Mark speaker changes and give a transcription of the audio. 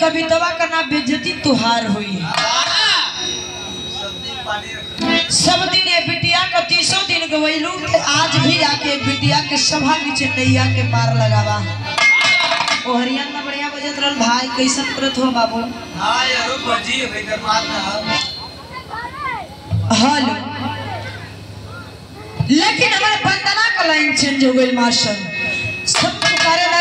Speaker 1: कवितवा का ना बेइज्जती तुहार हुई। सब दिन ये बिटिया का 30 दिन गवैलू के आज भी जाके बिटिया के सभा नीचे नैया के पार लगावा। ओ हरियाणा में बढ़िया बजत रहल भाई कैसन करत हो बाबू?
Speaker 2: हां यारो बजी भाई दरबार ना
Speaker 1: हेलो लेकिन हमारे बंदना का लाइन चेंज हो गई मास्टर सब पुकारे ला